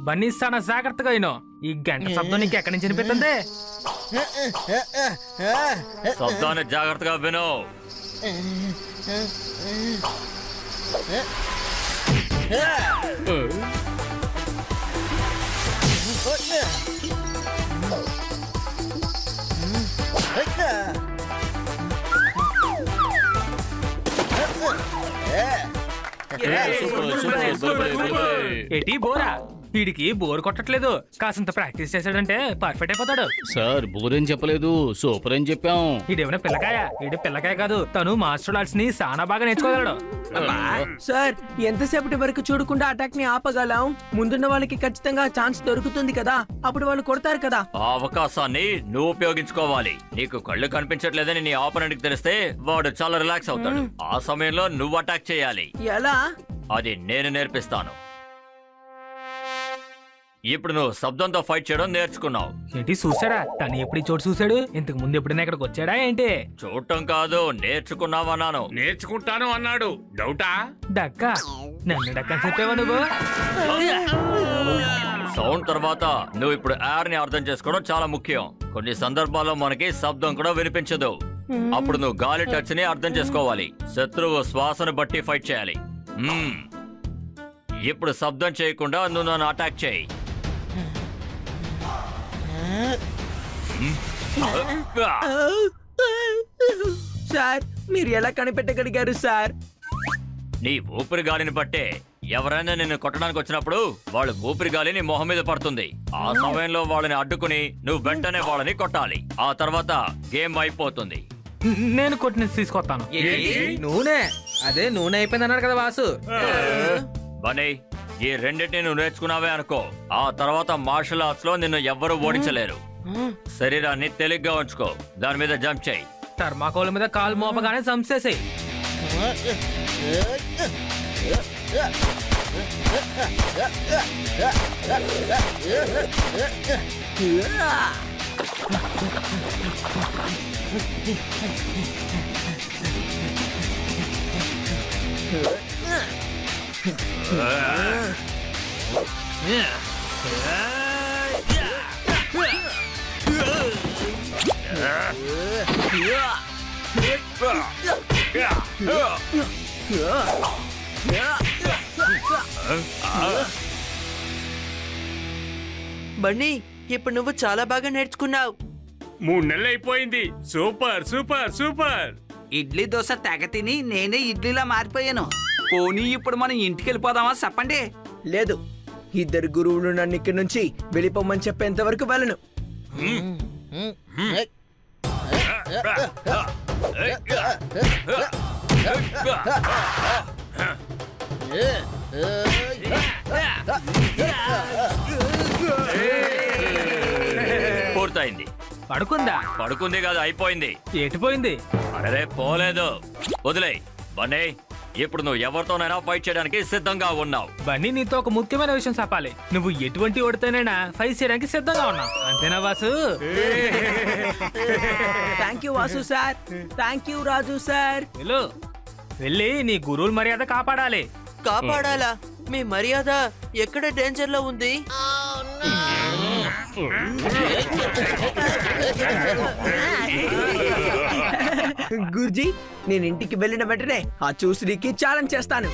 బన్నీ చాలా జాగ్రత్తగా అయినో, ఈ గంట శబ్దం నీకు ఎక్కడి నుంచి వినిపిస్తుంది? శబ్దాన్ని జాగ్రత్తగా విను. ఏటి బోరా? వీడికి బోర్ కొట్టట్లేదు. కాసంత ప్రాక్టీస్ చేశాడంటే పర్ఫెక్ట్ అయిపోతాడు. సార్ బోరేం చెప్పలేదు, సూపర్ అని చెప్పాం. ఈడేమైనా పిల్లకాయ? ఈడు పిల్లకాయ కాదు, తను మార్షల్ ఆర్ట్స్ ని చాలా బాగా నేర్చుకోగలడు. సార్ ఎంతసేపటి వరకు చూడకుండా అటాక్ ని ఆపగలం? ముందున్న వాళ్ళకి ఖచ్చితంగా ఛాన్స్ దొరుకుతుంది కదా, అప్పుడు వాళ్ళు కొడతారు కదా. ఆ అవకాశాన్ని నువ్వు ఉపయోగించుకోవాలి. నీకు కళ్ళు కనిపించట్లేదని నీ ఆపోనెంట్ కి తెలిస్తే వాడు చాలా రిలాక్స్ అవుతాడు. ఆ సమయంలో నువ్వు అటాక్ చేయాలి. ఎలా? అది నేను నేర్పిస్తాను. ఇప్పుడు నువ్వు శబ్దంతో ఫైట్ చేయడం నేర్చుకున్నావు. ఏంటి చూసాడా? తను ఎప్పుడు ఈ చోటు చూసాడు? ఇంతకు ముందు ఎప్పుడైనా ఇక్కడికి వచ్చాడా ఏంటి? చూడటం కాదు, నేర్చుకున్నావన్నాను. నేర్చుకుంటాను అన్నాడు, డౌటా? డక్కా? నన్ను డక్కని చెప్పావా నువ్వు? సౌండ్ తర్వాత నువ్వు ఇప్పుడు ఎయిర్ ని అర్థం చేసుకోవడం చాలా ముఖ్యం. కొన్ని సందర్భాల్లో మనకి శబ్దం కూడా వినిపించదు. అప్పుడు నువ్వు గాలి టచ్ ని అర్థం చేసుకోవాలి. శత్రువు శ్వాసను బట్టి ఫైట్ చేయాలి. ఇప్పుడు శబ్దం చేయకుండా నువ్వు నన్ను అటాక్ చేయి. సార్ మీరు ఎలా కనిపెట్టగలిగారు సార్? నీ ఊపిరి గాలిని బట్టే ఎవరైనా నిన్ను కొట్టడానికి వచ్చినప్పుడు వాళ్ళ ఊపిరి గాలి నీ మొహం మీద పడుతుంది. ఆ సమయంలో వాళ్ళని అడ్డుకుని నువ్వు వెంటనే వాళ్ళని కొట్టాలి. ఆ తర్వాత గేమ్ అయిపోతుంది. నేను కొట్టిన తీసుకొస్తాను. నూనె? అదే నూనె అయిపోయింది అన్నాడు కదా వాసు. బనీ, ఈ రెండింటిని నువ్వు నేర్చుకున్నావే అనుకో, ఆ తర్వాత మార్షల్ ఆర్ట్స్ లో నిన్ను ఎవ్వరూ ఓడించలేరు. శరీరాన్ని తేలిగ్గా ఉంచుకో, దాని మీద జంప్ చేయి. థర్మాకోల్ మీద కాలు మోపగానే చంపేసేయ్. బన్నీ ఇప్పుడు నువ్వు చాలా బాగా నేర్చుకున్నావు. 3 నెలలు అయిపోయింది. Super super super. Idli dosa తెగ తిని నేనే ఇడ్లీలా మారిపోయాను. పోనీ ఇప్పుడు మనం ఇంటికి వెళ్ళిపోదామా చెప్పండి. లేదు, ఇద్దరు గురువులు నన్ను ఇక్కడి నుంచి వెళ్ళిపోమని చెప్పేంత వరకు వెళ్ళను. పూర్తయింది. పడుకుందా? పడుకుంది కాదు, అయిపోయింది. ఎటుపోయింది? అరే పోలేదు, వదిలే. బన్నీ, ఇప్పుడు నువ్వు ఎవరితోనైనా ఫైట్ చేయడానికి సిద్ధంగా ఉన్నావు. బన్నీ నీతో ఒక ముఖ్యమైన విషయం చెప్పాలి. నువ్వు ఎటువంటి ఓడితేనైనా ఫైట్ చేయడానికి సిద్ధంగా ఉన్నావు, అంతేనా Vasu? Thank you Vasu sir. Thank you Raju sir. వెళ్ళి నీ గురువుల మర్యాద కాపాడాలి. కాపాడాలా? మీ మర్యాద ఎక్కడ డేంజర్ లో ఉంది? గురుజీ, నేను ఇంటికి వెళ్ళిన వెంటనే ఆ చూసికి ఛాలెంజ్ చేస్తాను.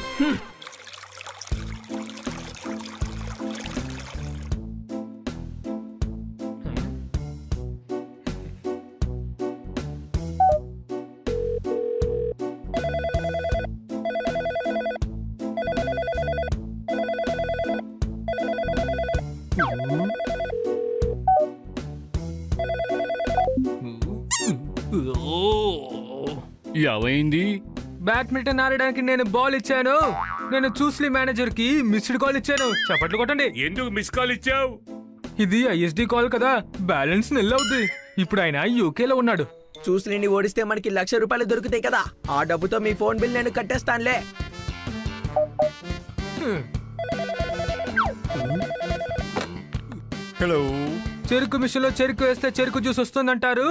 ఏమైంది? బ్యాడ్మింటన్ ఆడడానికి నేను బాల్ ఇచ్చాను. నేను చూస్లీ మేనేజర్ కి మిస్డ్ కాల్ ఇచ్చాను. చప్పట్లు కొట్టండి. ఎందుకు మిస్ కాల్ ఇచ్చావు? ఇది ఐఎస్డి కాల్ కదా, బ్యాలెన్స్ నిల్ అవుద్ది. ఇప్పుడు ఆయన యూకేలో ఉన్నాడు. చూసిని ఓడిస్తే మనకి ₹1,00,000 దొరుకుతాయి కదా. ఆ డబ్బుతో మీ ఫోన్ బిల్ నేను కట్టేస్తానులే. హలో. చెరుకు మిషన్ లో చెరుకు వేస్తే చెరుకు జ్యూస్ వస్తుందంటారు.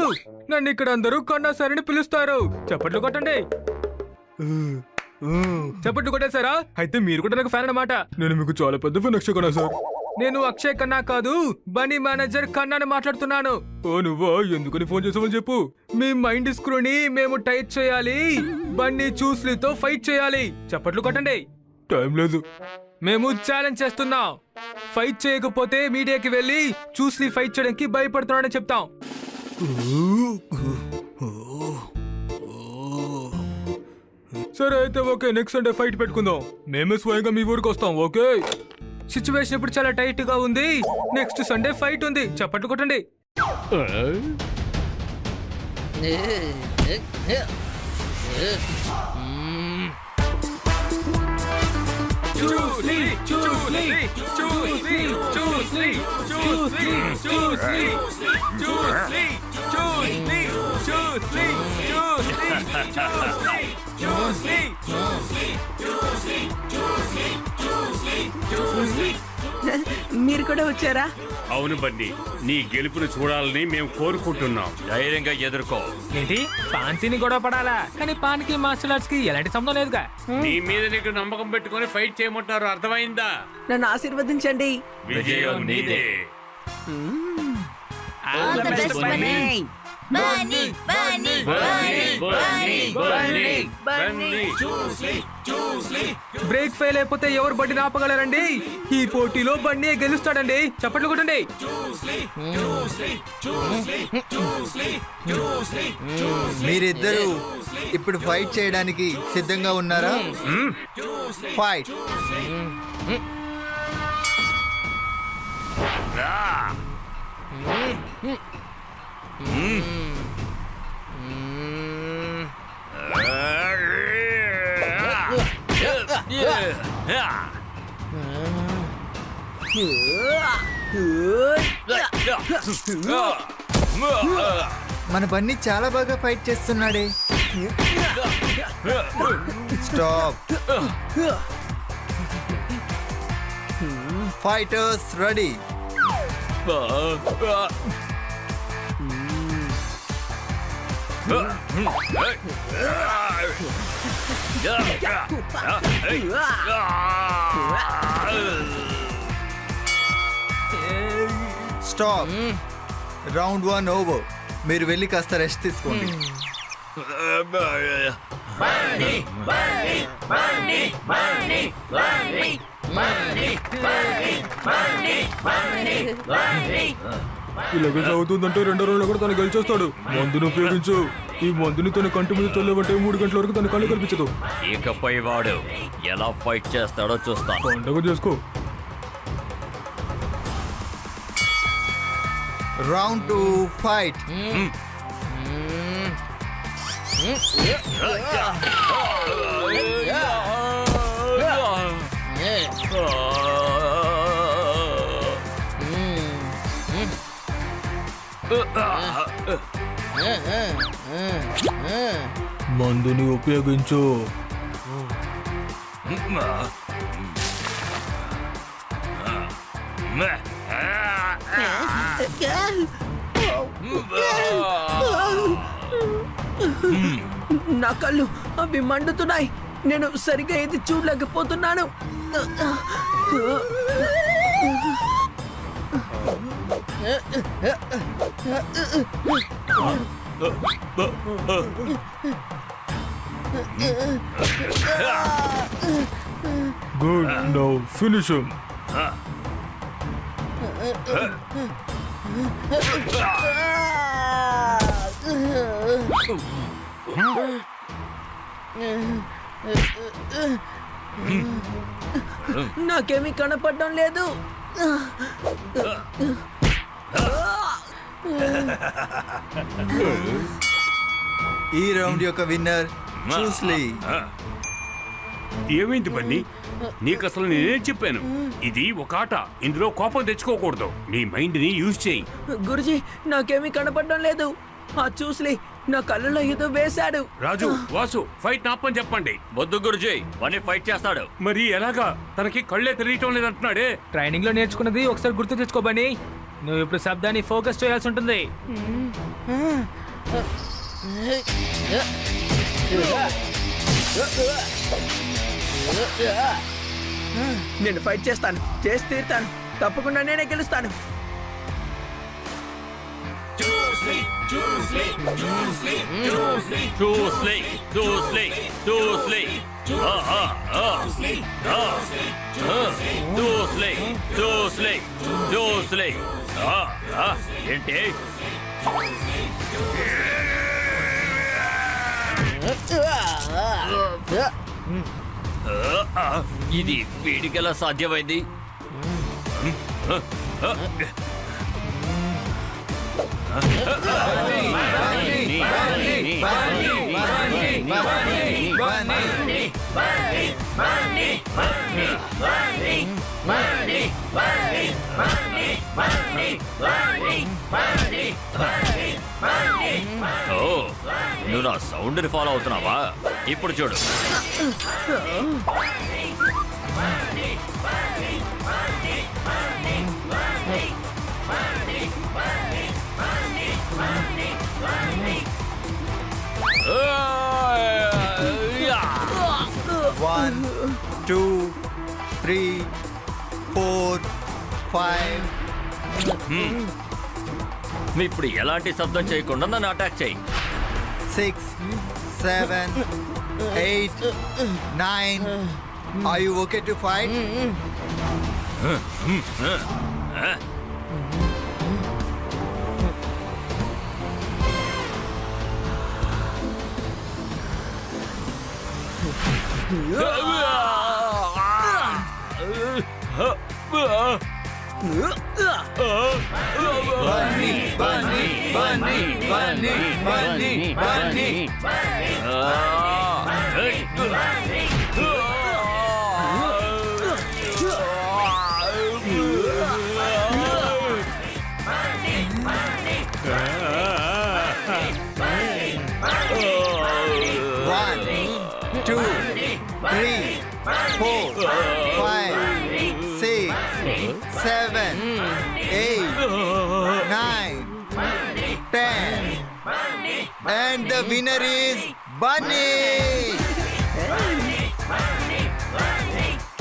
నన్ను ఇక్కడ అందరూ కన్నా సరిని పిలుస్తారు. చప్పట్లు కొట్టండి. చప్పట్లు కొట్టేశారా? అయితే మీరు కూడా నాకు ఫ్యాన్ అన్నమాట. నేను మీకు చాలా పెద్ద ఫ్యాన్ అక్షయ్ ఖన్నా సార్. నేను అక్షయ్ ఖన్నా కాదు, బన్నీ మేనేజర్ ఖన్నాని మాట్లాడుతున్నాను. ఓ నువ్వా? ఎందుకని ఫోన్ చేసావని చెప్పు. మీ మైండ్ స్క్రూని మేము టైట్ చేయాలి. బన్నీ చూస్లీతో ఫైట్ చేయాలి. చప్పట్లు కొట్టండి. టైం లేదు. మేము ఛాలెంజ్ చేస్తున్నాం. ఫైట్ చేయకపోతే మీడియాకి వెళ్ళి చూస్లీ ఫైట్ చేయడానికి భయపడుతున్నాడని చెప్తాం. సరే అయితే ఓకే, నెక్స్ట్ సండే ఫైట్ పెట్టుకుందాం. మేమే స్వయంగా మీ ఊరికి వస్తాం. ఓకే? సిచ్యువేషన్ ఇప్పుడు చాలా టైట్ గా ఉంది. నెక్స్ట్ సండే ఫైట్ ఉంది. చప్పట్లు కొట్టండి. మీరు కూడా వచ్చారా? అవును బన్నీ, నీ గెలుపును చూడాలని మేము కోరుకుంటున్నాం. ధైర్యంగా ఎదుర్కో. ఏంటి పాన్సీని గొడవ పడాలా? కానీ పాన్కి మార్షల్ ఆర్ట్స్ కి ఎలాంటి సంబంధం లేదుగా. నీ మీద నీకు నమ్మకం పెట్టుకొని ఫైట్ చేయమంటారు, అర్థమైందా? నన్ను ఆశీర్వదించండి. విజయం నీదే. All the best, Bunny. Bunny, Bunny, Bunny, Bunny, Bunny. Brake fail అయిపోతే ఎవరు బండిని ఆపగలరండి? ఈ పోటీలో బండి గెలుస్తాడండి. చప్పట్లు కొట్టండి. మీరిద్దరూ ఇప్పుడు ఫైట్ చేయడానికి సిద్ధంగా ఉన్నారా? ఫైట్. మన బన్నీ చాలా బాగా ఫైట్ చేస్తున్నాడే. Stop. Fighters ready. Stop. Round 1 over. మీరు వెళ్ళి కాస్త రెస్ట్ తీసుకోండి. ఇలాగే సాగుతుందంటే రెండో రోజులో కూడా తను గెలిచేస్తాడు. మందును ఉపయోగించు. ఈ మందుని తన కంటి మీద చల్లవంటే 3 గంటల వరకు తన కళ్ళు కనిపించదు. ఇకపై వాడు ఎలా ఫైట్ చేస్తాడో చూస్తాను. పండగ చేసుకో. Round 2 fight. మందుని ఉపయోగించు. నా కళ్ళు అవి మండుతున్నాయి. నేను సరిగ్గా ఏది చూడలేకపోతున్నాను. గుడ్. Now finish him. నాకేమీ కనపడడం లేదు. ఈ రౌండ్ యొక్క విన్నర్ చూస్లీ. ఏమైంది బన్నీ? నీకు అసలు నేనేం చెప్పాను? ఇది ఒక ఆట. ఇందులో కోపం తెచ్చుకోకూడదు. నీ మైండ్ ని యూజ్ చేయి. గురుజీ, నాకేమీ కనపడడం లేదు. ఆ చూస్లీ నా కళ్ళలో ఏదో వేశాడు. రాజు, వాసు, ఫైట్ నాపని చెప్పండి. వద్దు గురుజీ, వాడిని ఫైట్ చేస్తాడు. మరి ఎలాగా? తనకి కళ్ళే తెలియటం లేదంటున్నాడే. ట్రైనింగ్ లో నేర్చుకున్నది ఒకసారి గుర్తు తెచ్చుకోబని. నువ్వు ఇప్పుడు శబ్దాన్ని ఫోకస్ చేయాల్సి ఉంటుంది. నేను ఫైట్ చేస్తాను. చేసి తీరుతాను. తప్పకుండా నేనే గెలుస్తాను. ఏంటి? ఇది వీడికెలా సాధ్యమైంది? ఓ, నువ్వు నా సౌండ్ ని ఫాలో అవుతున్నావా? ఇప్పుడు చూడు. One, 2, 3, 4, 5. ఇప్పుడు ఎలాంటి శబ్దం చేయకుండా నన్ను అటాక్ చేయి. 6, 7, 8, 9. Are you okay to fight? One, 2, 3, 4, 5, 6, 7, 8, 9, 10. And the winner is Bunny!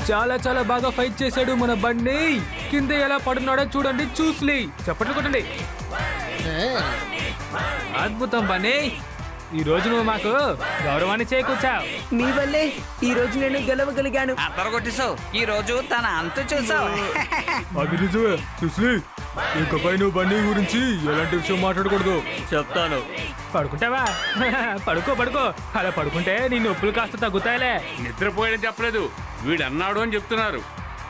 చాలా చాలా బాగా ఫైట్ చేశాడు మన బండి. కింద ఎలా పడున్నాడో చూడండి చూస్లీ. చప్పట్లు కొట్టండి. అద్భుతం బన్నీ, ఈ రోజు నువ్వు మాకు గౌరవాన్ని చేకూర్చావు. మీ వల్లే ఈ రోజు నేను గెలవగలిగాను. అద్దరు కొట్టేశావు. ఈ రోజు తన అంతు చూసావు. అది నిజమే చూస్లీ. ఇకపై నువ్వు బండి గురించి ఎలాంటి విషయం మాట్లాడకూడదు. చెప్తాను. పడుకుంటావా? పడుకో పడుకో. అలా పడుకుంటే నీ నొప్పులు కాస్త తగ్గుతాయిలే. నిద్రపోయాడని చెప్పలేదు, వీడు అన్నాడు అని చెప్తున్నారు.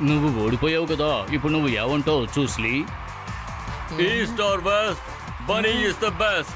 నువ్వు ఓడిపోయావు కదా, ఇప్పుడు నువ్వు ఏమంటావు చూస్లీ? East or west, Bunny is the best.